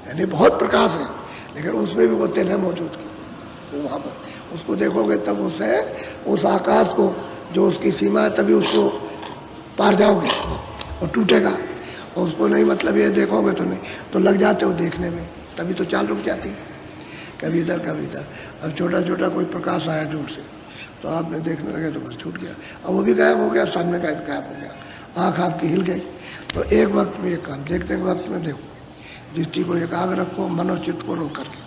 यानी बहुत प्रकाश है, लेकिन उसमें भी वो तिल है मौजूद की, वो वहाँ पर उसको देखोगे तब उसे उस आकाश को जो उसकी सीमा है तभी उसको पार जाओगे और टूटेगा, और उसको नहीं मतलब ये देखोगे तो नहीं तो लग जाते हो देखने में, तभी तो चाल रुक जाती है, कभी इधर कभी इधर। अब छोटा छोटा कोई प्रकाश आया दूर से तो आपने देखने लगे तो बस छूट गया, अब वो भी गायब हो गया, सामने का गायब हो गया, आँख आपकी हिल गई। तो एक वक्त में एक काम, देखने के वक्त में देखो, दृष्टि को एकाग्र रखो, मनोचित्त को रोक करके,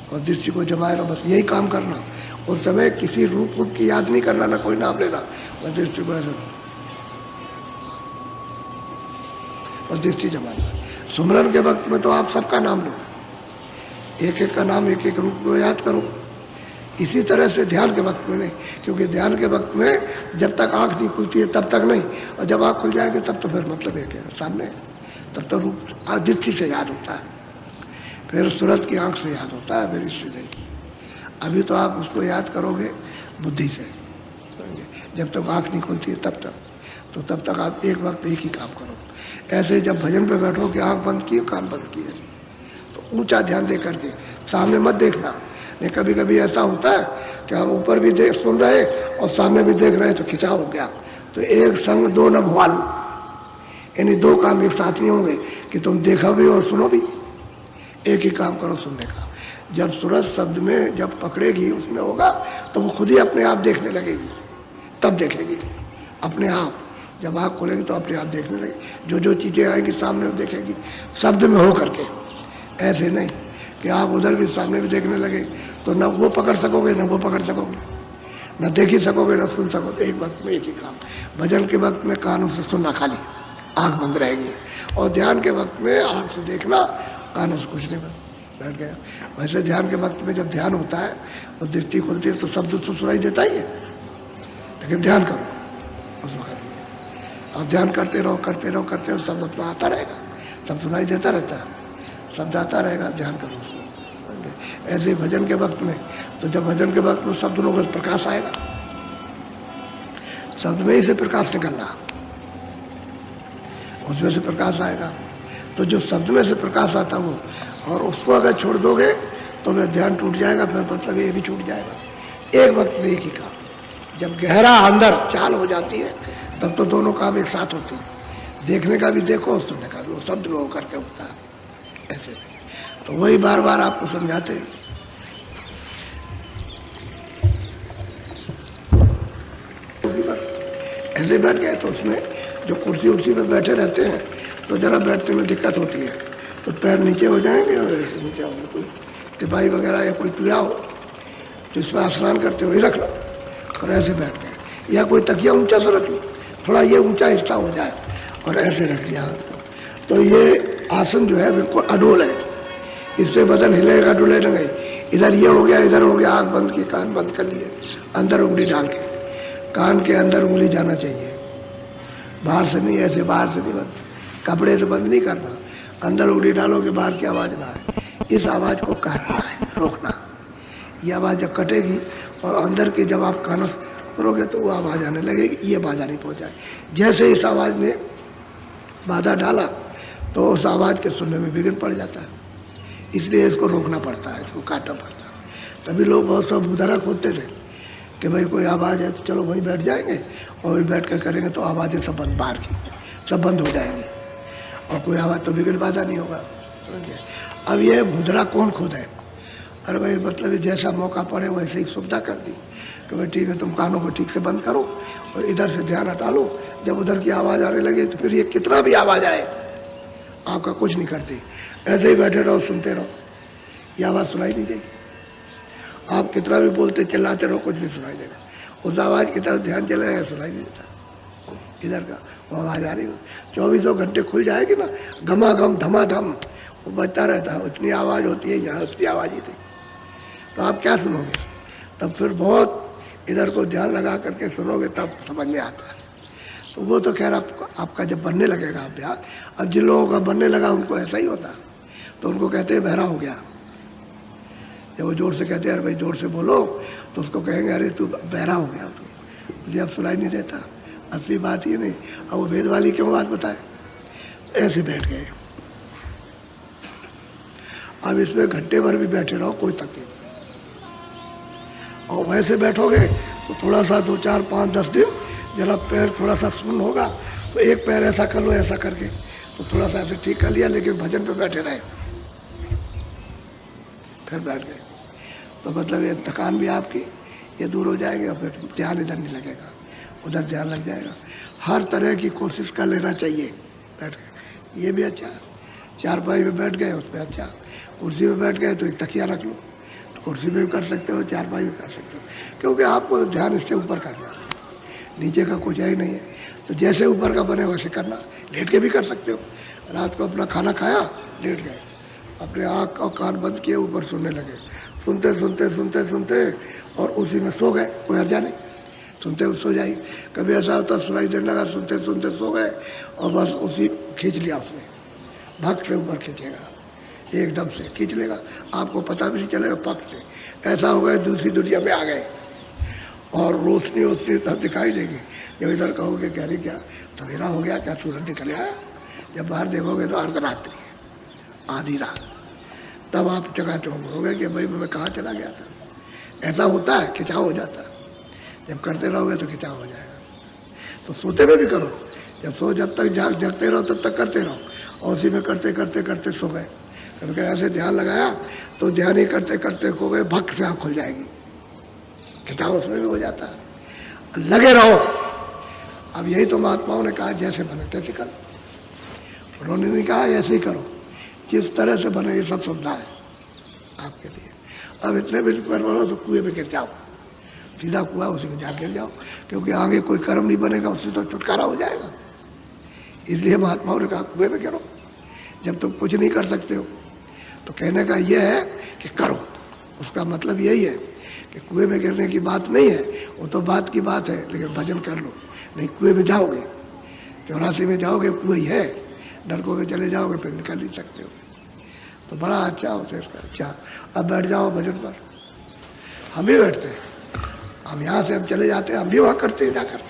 और दृष्टि को जमाए रहो, बस यही काम करना। उस समय किसी रूप की याद नहीं करना, ना कोई नाम लेना, बस दृष्टि को ऐसे, बस दृष्टि जमाना। सुमरन के वक्त में तो आप सबका नाम लो, एक एक का नाम, एक एक रूप को याद करो। इसी तरह से ध्यान के वक्त में नहीं, क्योंकि ध्यान के वक्त में जब तक आँख नहीं खुलती है तब तक नहीं, और जब आँख खुल जाएगी तब तो फिर मतलब एक है सामने, तब तो रूप दृष्टि से याद होता है, फिर सूरत की आँख से याद होता है, फिर इससे नहीं। अभी तो आप उसको याद करोगे बुद्धि से, जब तक आँख नहीं खुलती है तब तक, तो तब तक आप एक वक्त एक ही काम करो। ऐसे जब भजन पे बैठो कि आँख बंद की कान बंद किए, तो ऊंचा ध्यान दे करके, सामने मत देखना। नहीं, कभी कभी ऐसा होता है कि हम ऊपर भी देख सुन रहे और सामने भी देख रहे हैं तो खिंचाव हो गया, तो एक संग दो न भुआलू, यानी दो काम एक साथ नहीं होंगे कि तुम देखो भी और सुनो भी, एक ही काम करो सुनने का। जब सूरत शब्द में जब पकड़ेगी उसमें होगा तो वो खुद ही अपने आप देखने लगेगी, तब देखेगी अपने आप। जब आँख खोलेगी तो अपने आप देखने लगेगी, जो जो चीज़ें आएंगी सामने वो देखेगी, शब्द में हो करके। ऐसे नहीं कि आप उधर भी सामने भी देखने लगे तो न वो पकड़ सकोगे न वो पकड़ सकोगे, न देख ही सकोगे न सुन सकोगे। एक वक्त में एक ही काम, भजन के वक्त में कानों से सुनना खाली, आँख बंद रहेगी, और ध्यान के वक्त में आँख से देखना, कानों से कुछ नहीं बैठ गया। वैसे ध्यान के वक्त में जब ध्यान होता है और दृष्टि खुलती है तो शब्द तो सुनाई देता ही है, लेकिन ध्यान करो उस वक्त में, और ध्यान करते रहो करते रहो करते रहो, शब्द अपना आता रहेगा, सब सुनाई देता रहता है, शब्द आता रहेगा, ध्यान करो उसको। ऐसे ही भजन के वक्त में, तो जब भजन के वक्त में शब्द में प्रकाश आएगा, शब्द में ही से प्रकाश निकल रहा, उसमें से प्रकाश आएगा, तो जो शब्द में से प्रकाश आता वो, और उसको अगर छोड़ दोगे तो फिर ध्यान टूट जाएगा, फिर मतलब ये भी छूट जाएगा। एक वक्त में एक ही काम, जब गहरा अंदर चाल हो जाती है तब तो दोनों काम एक साथ होते हैं, देखने का भी देखो और सुनने का भी, वो शब्द में होकर के होता है, ऐसे नहीं। तो वही बार बार आपको समझाते हैं। ऐसे बैठ गए तो उसमें जो कुर्सी उर्सी पे बैठे रहते हैं तो जरा बैठने में दिक्कत होती है, तो पैर नीचे हो जाएंगे, और ऐसे नीचे होंगे, कोई तिपाही वगैरह या कोई पीड़ा हो तो इसमें स्नान करते हुए रख लो, और ऐसे बैठ गए, या कोई तकिया ऊंचा सा रख लो, थोड़ा ये ऊंचा हिस्सा हो जाए, और ऐसे रख दिया। तो ये आसन जो है बिल्कुल अडोल है, इससे बदन हिलेगा डुलेगा नहीं, इधर ये हो गया इधर हो गया, आँख बंद की, कान बंद कर लिए, अंदर उंगली डाल के, कान के अंदर उंगली जाना चाहिए, बाहर से नहीं, ऐसे बाहर से नहीं बंद, कपड़े से बंद नहीं करना, अंदर उंगली डालोगे बाहर की आवाज़ ना आए, इस आवाज़ को काटना है, रोकना। ये आवाज़ जब कटेगी और अंदर की जब आप कानों करोगे तो वो आवाज़ आने लगेगी, ये बाधा नहीं पहुँचाए। जैसे इस आवाज़ ने बाधा डाला तो उस आवाज़ के सुनने में विघ्न पड़ जाता है, इसलिए इसको रोकना पड़ता है, इसको काटना पड़ता है। तभी लोग बहुत सब उधरक होते थे कि भाई कोई आवाज़ है तो चलो वहीं बैठ जाएंगे, और वहीं बैठ कर करेंगे तो आवाज़ें सब बंद, बाहर की सब बंद हो जाएंगी, और कोई आवाज़ तो विघ्न बाधा नहीं होगा। अब ये मुद्रा कौन खुद है, अरे भाई मतलब जैसा मौका पड़े वैसे ही सुविधा कर दी कि भाई ठीक है तुम कानों को ठीक से बंद करो और इधर से ध्यान हटा लो, जब उधर की आवाज़ आने लगे तो फिर ये कितना भी आवाज़ आए आपका कुछ नहीं करती, ऐसे ही बैठे रहो सुनते रहो, ये आवाज़ सुनाई नहीं देगी। आप कितना भी बोलते चिल्लाते रहो कुछ नहीं सुनाई देगा, उस आवाज़ की तरफ ध्यान चला जाएगा, सुनाई नहीं देता, इधर का वो आवाज़ आ रही हो 24 घंटे खुल जाएगी ना, घमाघम धमाधम वो बजता रहता है, उतनी आवाज़ होती है, यहाँ उसकी आवाज़ ही थी, तो आप क्या सुनोगे? तब फिर बहुत इधर को ध्यान लगा करके सुनोगे तब समझ में आता है। तो वो तो खैर आपका जब बनने लगेगा अभ्यास, अब जिन लोगों का बनने लगा उनको ऐसा ही होता, तो उनको कहते हैं बहरा हो गया। जब वो जोर से कहते हैं अरे भाई जोर से बोलो, तो उसको कहेंगे अरे तू बहरा हो गया, तुझे अब सुनाई नहीं देता। असली बात ये नहीं, अब वो भेद वाली क्यों बात बताए, ऐसे बैठ गए। अब इसमें घंटे भर भी बैठे रहो, कोई तकलीफ नहीं। और वैसे बैठोगे तो थोड़ा सा 2, 4, 5, 10 दिन जरा पैर थोड़ा सा सुन्न होगा तो एक पैर ऐसा कर लो, ऐसा करके तो थोड़ा सा ऐसे ठीक कर लिया, लेकिन भजन पे बैठे रहे, फिर बैठ गए तो मतलब ये थकान भी आपकी ये दूर हो जाएगी और फिर ध्यान इधर नहीं लगेगा, उधर ध्यान लग जाएगा। हर तरह की कोशिश कर लेना चाहिए बैठ के। ये भी अच्छा, चारपाई पे बैठ गए उस पर अच्छा, कुर्सी पे बैठ गए तो एक तकिया रख लो, तो कुर्सी पे भी कर सकते हो, चारपाई भी कर सकते हो, क्योंकि आपको ध्यान इससे ऊपर करना है, नीचे का कुछ है ही नहीं है। तो जैसे ऊपर का बने वैसे करना, लेट के भी कर सकते हो। रात को अपना खाना खाया, लेट गए, अपने आँख और कान बंद किए, ऊपर सुनने लगे, सुनते सुनते सुनते सुनते और उसी में सो गए, कोई हर्जा नहीं, सुनते सो जाइए। कभी ऐसा होता सुनाई देने लगा, सुनते सुनते सो गए और बस उसी खींच लिया उसने, भक्त से ऊपर खींचेगा, एकदम से खींच लेगा, आपको पता भी नहीं चलेगा, पक से ऐसा हो गया दूसरी दुनिया में आ गए और रोशनी रोशनी तब दिखाई देगी। जब इधर कहोगे क्या अरे क्या सवेरा हो गया, क्या सूरज निकल आया, जब बाहर देखोगे तो अर्धरात्रि है, आधी रात, तब आप चकाचौंध होगे कि भाई मैं कहाँ चला गया था। ऐसा होता है, खिंचाव हो जाता है, जब करते रहोगे तो खिंचाव हो जाएगा। तो सोते में भी करो, जब तक जगते रहो तब तक करते रहो, और उसी में करते करते करते सो गए। कभी ऐसे ध्यान लगाया तो ध्यान ही करते करते खो गए, भक्त से आँख खुल जाएगी, खिंचाव उसमें भी हो जाता है। लगे रहो। अब यही तो महात्माओं ने कहा, जैसे बने तैसे करो, उन्होंने नहीं कहा ऐसे ही करो, जिस तरह से बने ये सब सुविधा है आपके लिए। अब इतने भी कर बोलो तो कुएं में गिर जाओ, सीधा कुआ उसी में जा गिर जाओ, क्योंकि आगे कोई कर्म नहीं बनेगा, उससे तो छुटकारा हो जाएगा। इसलिए महात्माओं ने कहा कुएं में गिरो, जब तुम कुछ नहीं कर सकते हो। तो कहने का यह है कि करो, उसका मतलब यही है कि कुएं में गिरने की बात नहीं है, वो तो बात की बात है, लेकिन भजन कर लो। नहीं कुएं में जाओगे, 84 में जाओगे कुएं ही है, नरकों में चले जाओगे फिर निकल नहीं सकते हो। तो बड़ा अच्छा होता है इसका। अच्छा अब बैठ जाओ भजन पर। हम भी बैठते हैं, हम यहाँ से हम चले जाते हैं, हम भी वहाँ करते हैं जाकर।